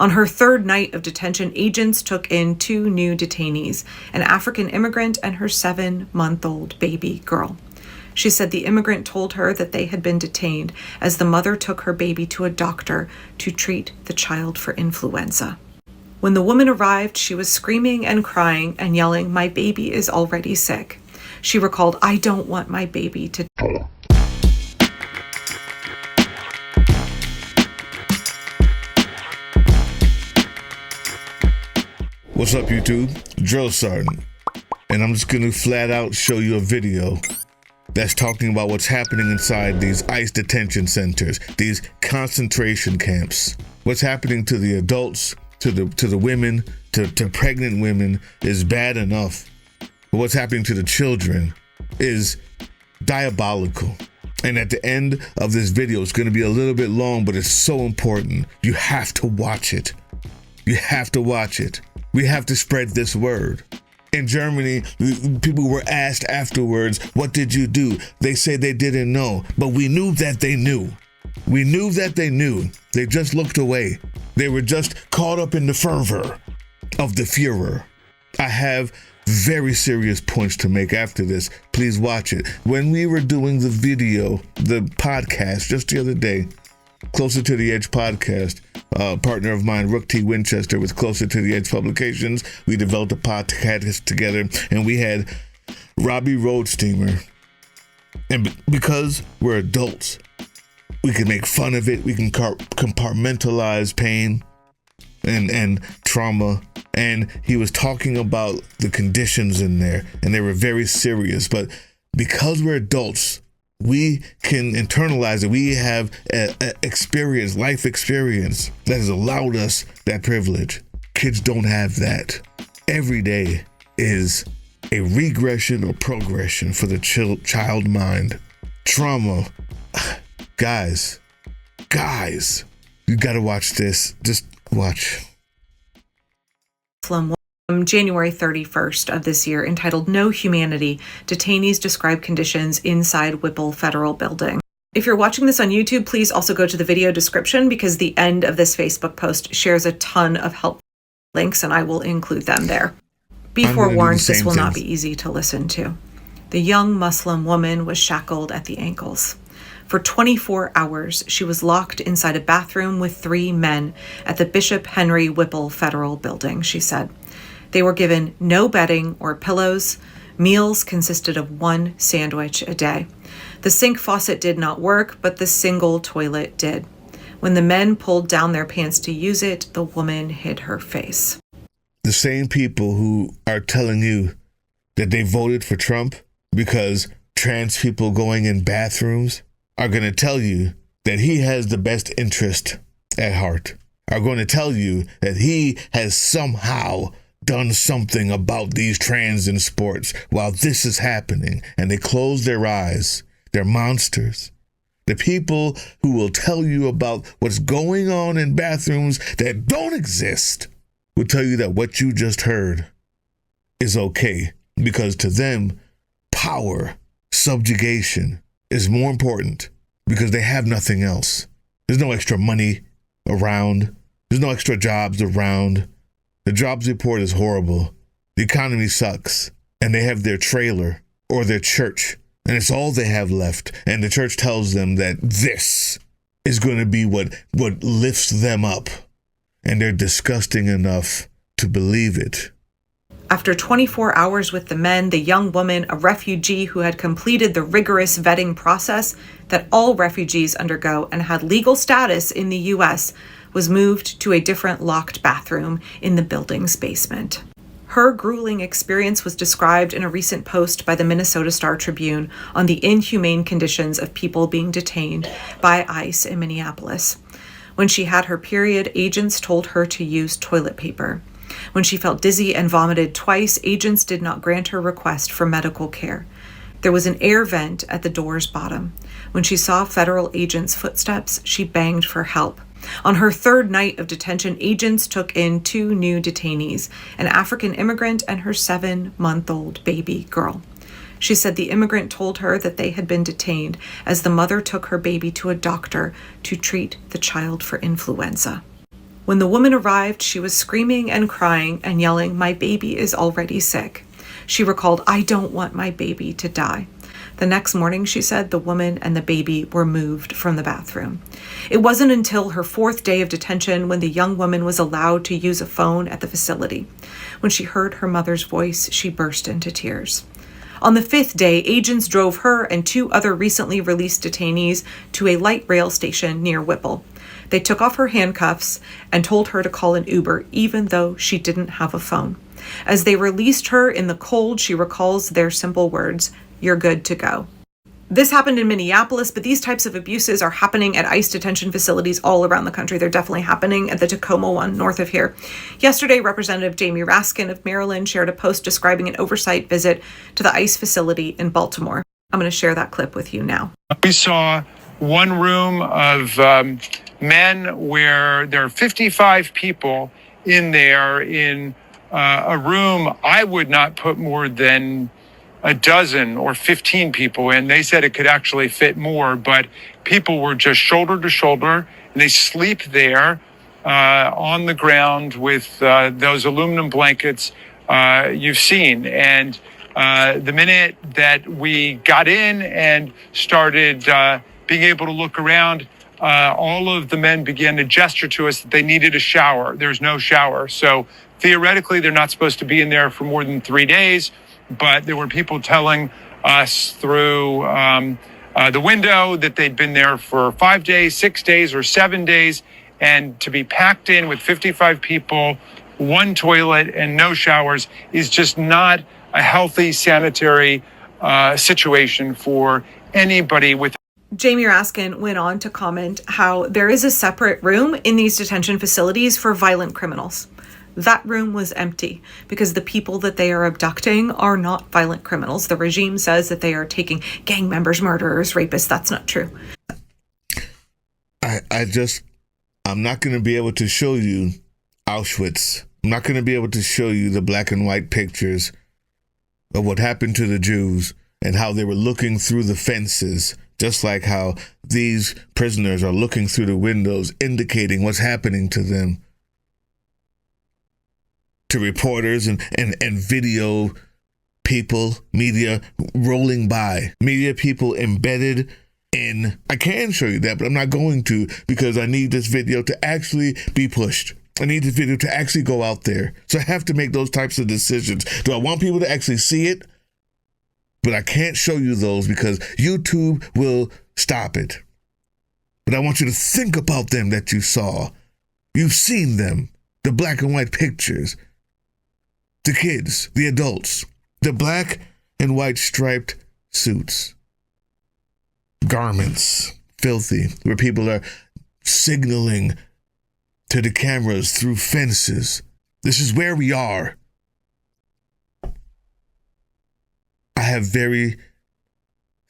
On her third night of detention, agents took in 2 new detainees, an African immigrant and her 7-month-old baby girl. She said the immigrant told her that they had been detained as the mother took her baby to a doctor to treat the child for influenza. When the woman arrived, she was screaming and crying and yelling, "My baby is already sick." She recalled, "I don't want my baby to die." What's up, YouTube? Drill Sergeant. And I'm just gonna flat out show you a video that's talking about what's happening inside these ICE detention centers, these concentration camps. What's happening to the adults, to the women, to pregnant women is bad enough. But what's happening to the children is diabolical. And at the end of this video, it's gonna be a little bit long, but it's so important. You have to watch it. You have to watch it. We have to spread this word. In Germany, people were asked afterwards, "What did you do?" They said they didn't know, but we knew that they knew. We knew that they knew. They just looked away. They were just caught up in the fervor of the Führer. I have very serious points to make after this. Please watch it. When we were doing the video, the podcast just the other day, Closer to the Edge podcast, a partner of mine, Rook T. Winchester, with Closer to the Edge Publications, we developed a podcast together, and we had Robbie Roadsteamer. And because we're adults, we can make fun of it. We can compartmentalize pain and trauma. And he was talking about the conditions in there, and they were very serious. But because we're adults, we can internalize it. We have experience, life experience that has allowed us that privilege. Kids don't have that. Every day is a regression or progression for the child mind. Trauma. Guys, you gotta watch this. Just watch. January 31st of this year, entitled "No Humanity, Detainees Describe Conditions Inside Whipple Federal Building." If you're watching this on YouTube, please also go to the video description because the end of this Facebook post shares a ton of helpful links and I will include them there. Be forewarned, this will not be easy to listen to. The young Muslim woman was shackled at the ankles. For 24 hours, she was locked inside a bathroom with 3 men at the Bishop Henry Whipple Federal Building, she said. They were given no bedding or pillows. Meals consisted of 1 sandwich a day. The sink faucet did not work, but the single toilet did. When the men pulled down their pants to use it, the woman hid her face. The same people who are telling you that they voted for Trump because trans people going in bathrooms are going to tell you that he has the best interest at heart, are going to tell you that he has somehow done something about these trans in sports while this is happening, and they close their eyes. They're monsters. The people who will tell you about what's going on in bathrooms that don't exist will tell you that what you just heard is okay, because to them, power, subjugation is more important because they have nothing else. There's no extra money around. There's no extra jobs around. The jobs report is horrible. The economy sucks. And they have their trailer or their church. And it's all they have left. And the church tells them that this is going to be what lifts them up. And they're disgusting enough to believe it. After 24 hours with the men, the young woman, a refugee who had completed the rigorous vetting process that all refugees undergo and had legal status in the U.S., was moved to a different locked bathroom in the building's basement. Her grueling experience was described in a recent post by the Minnesota Star-Tribune on the inhumane conditions of people being detained by ICE in Minneapolis. When she had her period, agents told her to use toilet paper. When she felt dizzy and vomited twice, agents did not grant her request for medical care. There was an air vent at the door's bottom. When she saw federal agents' footsteps, she banged for help. On her third night of detention, agents took in 2 new detainees, an African immigrant and her 7-month-old baby girl. She said the immigrant told her that they had been detained as the mother took her baby to a doctor to treat the child for influenza. When the woman arrived, she was screaming and crying and yelling, "My baby is already sick." She recalled, "I don't want my baby to die." The next morning, she said, the woman and the baby were moved from the bathroom. It wasn't until her 4th day of detention when the young woman was allowed to use a phone at the facility. When she heard her mother's voice, she burst into tears. On the 5th day, agents drove her and 2 other recently released detainees to a light rail station near Whipple. They took off her handcuffs and told her to call an Uber, even though she didn't have a phone. As they released her in the cold, she recalls their simple words, "You're good to go." This happened in Minneapolis, but these types of abuses are happening at ICE detention facilities all around the country. They're definitely happening at the Tacoma one north of here. Yesterday, Representative Jamie Raskin of Maryland shared a post describing an oversight visit to the ICE facility in Baltimore. I'm going to share that clip with you now. We saw one room of men where there are 55 people in there in a room I would not put more than a dozen or 15 people in. They said it could actually fit more, but people were just shoulder to shoulder, and they sleep there on the ground with those aluminum blankets you've seen. And the minute that we got in and started being able to look around, all of the men began to gesture to us that they needed a shower. There's no shower. So theoretically, they're not supposed to be in there for more than 3 days. But there were people telling us through the window that they'd been there for 5 days, 6 days, or 7 days. And to be packed in with 55 people, 1 toilet, and no showers is just not a healthy sanitary situation for anybody with. Jamie Raskin went on to comment how there is a separate room in these detention facilities for violent criminals. That room was empty because the people that they are abducting are not violent criminals. The regime says that they are taking gang members, murderers, rapists. That's not true. I'm not going to be able to show you Auschwitz. I'm not going to be able to show you the black and white pictures of what happened to the Jews and how they were looking through the fences, just like how these prisoners are looking through the windows, indicating what's happening to them. To reporters and video people, media rolling by, media people embedded in. I can show you that, but I'm not going to because I need this video to actually be pushed. I need this video to actually go out there. So I have to make those types of decisions. Do I want people to actually see it? But I can't show you those because YouTube will stop it. But I want you to think about them that you saw. You've seen them, the black and white pictures. The kids, the adults, the black and white striped suits, garments, filthy, where people are signaling to the cameras through fences. This is where we are. I have very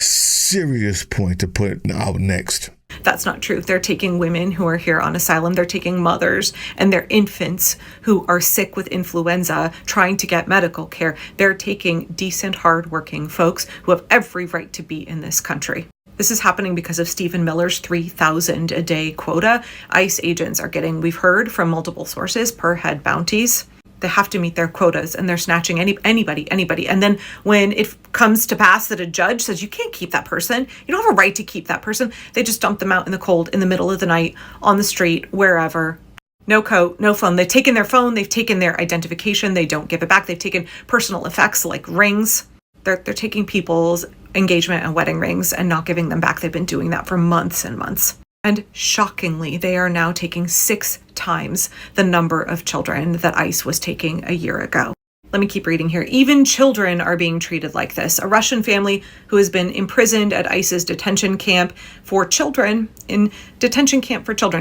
serious point to put out next. That's not true. They're taking women who are here on asylum. They're taking mothers and their infants who are sick with influenza trying to get medical care. They're taking decent, hardworking folks who have every right to be in this country. This is happening because of Stephen Miller's 3,000 a day quota. ICE agents are getting, we've heard from multiple sources, per head bounties. They have to meet their quotas and they're snatching anybody. And then when it comes to pass that a judge says you can't keep that person, you don't have a right to keep that person, they just dump them out in the cold in the middle of the night, on the street, wherever. No coat, no phone. They've taken their phone, they've taken their identification, they don't give it back. They've taken personal effects like rings. They're taking people's engagement and wedding rings and not giving them back. They've been doing that for months and months. And shockingly, they are now taking 6 times the number of children that ICE was taking a year ago. Let me keep reading here. Even children are being treated like this. A Russian family who has been imprisoned at ICE's detention camp for children,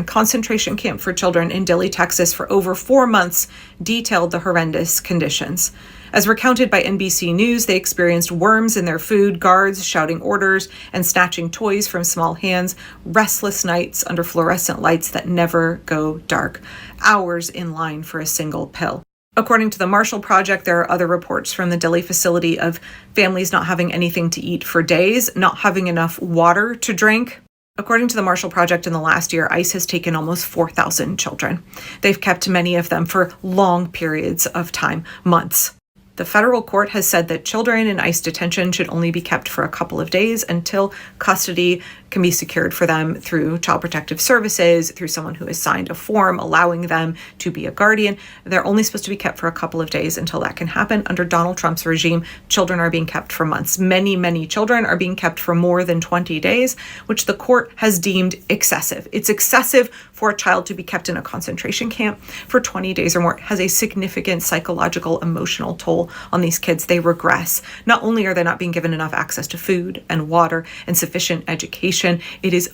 concentration camp for children in Dilley, Texas for over 4 months, detailed the horrendous conditions. As recounted by NBC News, they experienced worms in their food, guards shouting orders and snatching toys from small hands, restless nights under fluorescent lights that never go dark, hours in line for a single pill. According to the Marshall Project, there are other reports from the Dilley facility of families not having anything to eat for days, not having enough water to drink. According to the Marshall Project, in the last year, ICE has taken almost 4,000 children. They've kept many of them for long periods of time, months. The federal court has said that children in ICE detention should only be kept for a couple of days until custody can be secured for them through Child Protective Services, through someone who has signed a form allowing them to be a guardian. They're only supposed to be kept for a couple of days until that can happen. Under Donald Trump's regime, children are being kept for months. Many, many children are being kept for more than 20 days, which the court has deemed excessive. It's excessive for a child to be kept in a concentration camp for 20 days or more. It has a significant psychological, emotional toll on these kids. They regress. Not only are they not being given enough access to food and water and sufficient education, it is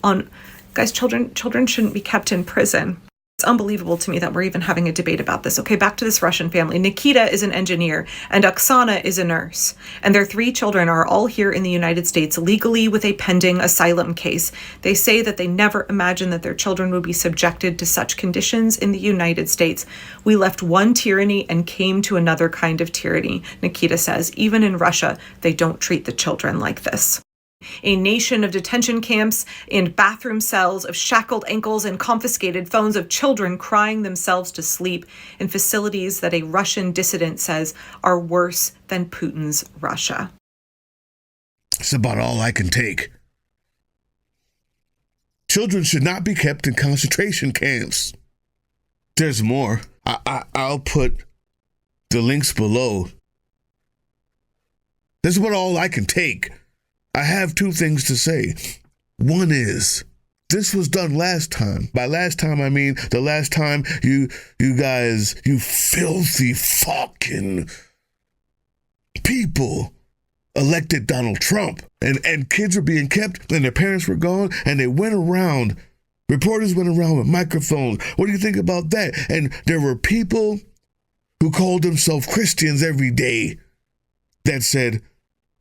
guys, children shouldn't be kept in prison. It's unbelievable to me that we're even having a debate about this. Okay, back to this Russian family. Nikita is an engineer and Oksana is a nurse. And their 3 children are all here in the United States legally with a pending asylum case. They say that they never imagined that their children would be subjected to such conditions in the United States. We left one tyranny and came to another kind of tyranny, Nikita says. Even in Russia, they don't treat the children like this. A nation of detention camps and bathroom cells, of shackled ankles and confiscated phones, of children crying themselves to sleep in facilities that a Russian dissident says are worse than Putin's Russia. It's about all I can take. Children should not be kept in concentration camps. There's more. I'll put the links below. This is about all I can take. I have 2 things to say. One is, this was done last time. By last time, I mean the last time you guys, you filthy fucking people elected Donald Trump. And kids were being kept and their parents were gone and they went around. Reporters went around with microphones. What do you think about that? And there were people who called themselves Christians every day that said,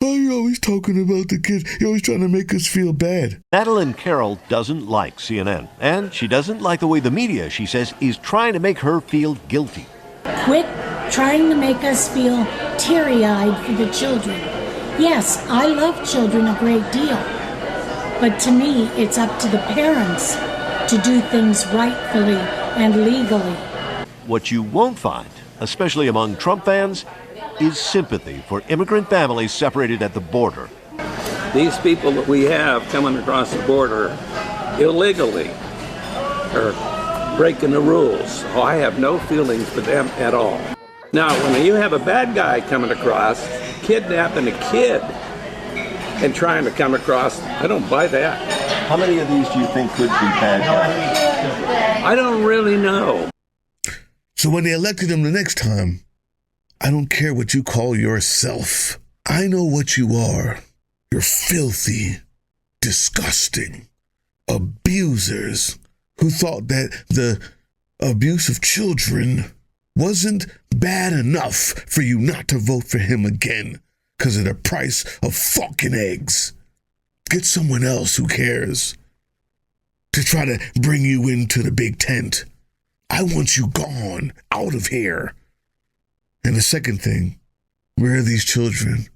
"Oh, you're always talking about the kids. You're always trying to make us feel bad." Madeline Carroll doesn't like CNN, and she doesn't like the way the media, she says, is trying to make her feel guilty. Quit trying to make us feel teary-eyed for the children. Yes, I love children a great deal, but to me, it's up to the parents to do things rightfully and legally. What you won't find, especially among Trump fans, is sympathy for immigrant families separated at the border. These people that we have coming across the border illegally are breaking the rules. Oh, I have no feelings for them at all. Now, when you have a bad guy coming across, kidnapping a kid and trying to come across, I don't buy that. How many of these do you think could be bad guys? I don't really know. So when they elected him the next time, I don't care what you call yourself. I know what you are. You're filthy, disgusting abusers who thought that the abuse of children wasn't bad enough for you not to vote for him again because of the price of fucking eggs. Get someone else who cares to try to bring you into the big tent. I want you gone, out of here. And the second thing, where are these children?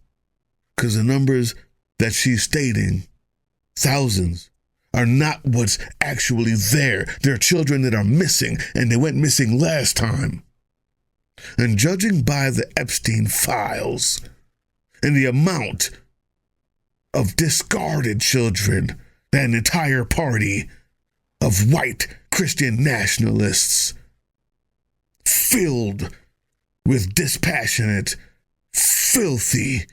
Because the numbers that she's stating, thousands, are not what's actually there. There are children that are missing, and they went missing last time. And judging by the Epstein files and the amount of discarded children, an entire party of white Christian nationalists filled with dispassionate, filthy,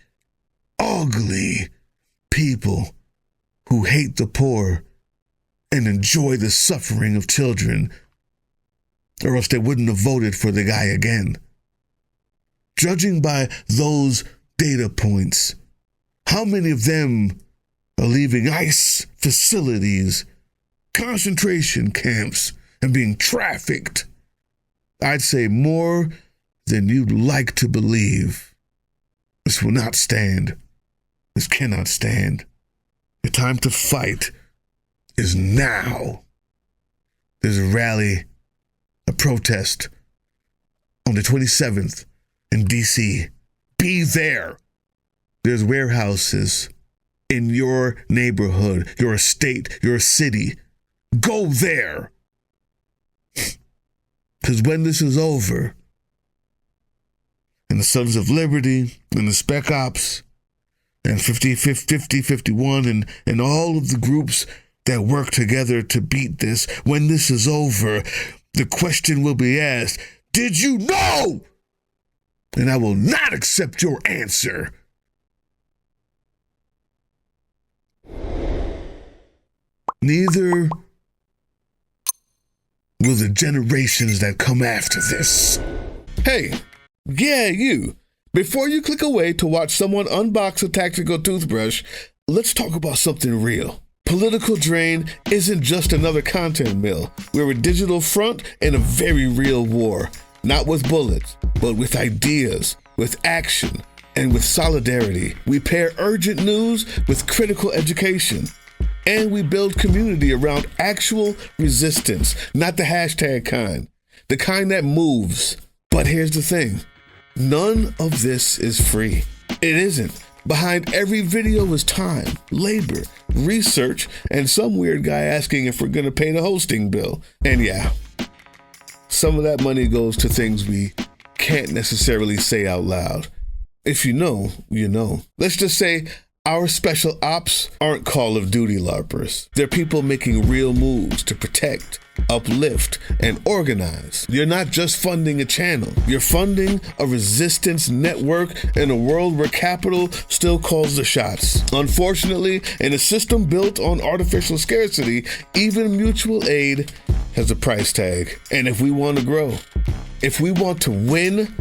ugly people who hate the poor and enjoy the suffering of children, or else they wouldn't have voted for the guy again. Judging by those data points, how many of them are leaving ICE facilities, concentration camps, and being trafficked? I'd say more than you'd like to believe. This will not stand. This cannot stand. The time to fight is now. There's a rally, a protest on the 27th in D.C. Be there. There's warehouses in your neighborhood, your state, your city. Go there. Because when this is over, and the Sons of Liberty, and the Spec Ops, and 50-51, and all of the groups that work together to beat this, when this is over, the question will be asked, did you know? And I will not accept your answer. Neither will the generations that come after this. Hey, yeah, you. Before you click away to watch someone unbox a tactical toothbrush, let's talk about something real. Political Drain isn't just another content mill. We're a digital front in a very real war. Not with bullets, but with ideas, with action, and with solidarity. We pair urgent news with critical education. And we build community around actual resistance, not the hashtag kind. The kind that moves. But here's the thing. None of this is free. It isn't. Behind every video is time, labor, research, and some weird guy asking if we're going to pay the hosting bill. And yeah, some of that money goes to things we can't necessarily say out loud. If you know, you know. Let's just say our special ops aren't Call of Duty LARPers. They're people making real moves to protect, uplift, and organize. You're not just funding a channel. You're funding a resistance network in a world where capital still calls the shots. Unfortunately, in a system built on artificial scarcity, even mutual aid has a price tag. And if we want to grow, if we want to win,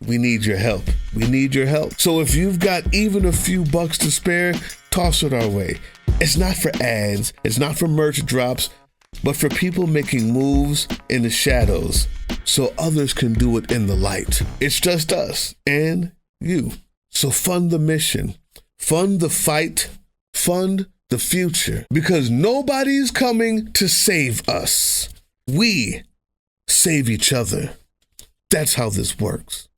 we need your help. We need your help. So if you've got even a few bucks to spare, toss it our way. It's not for ads, it's not for merch drops, but for people making moves in the shadows so others can do it in the light. It's just us and you. So fund the mission, fund the fight, fund the future, because nobody's coming to save us. We save each other. That's how this works.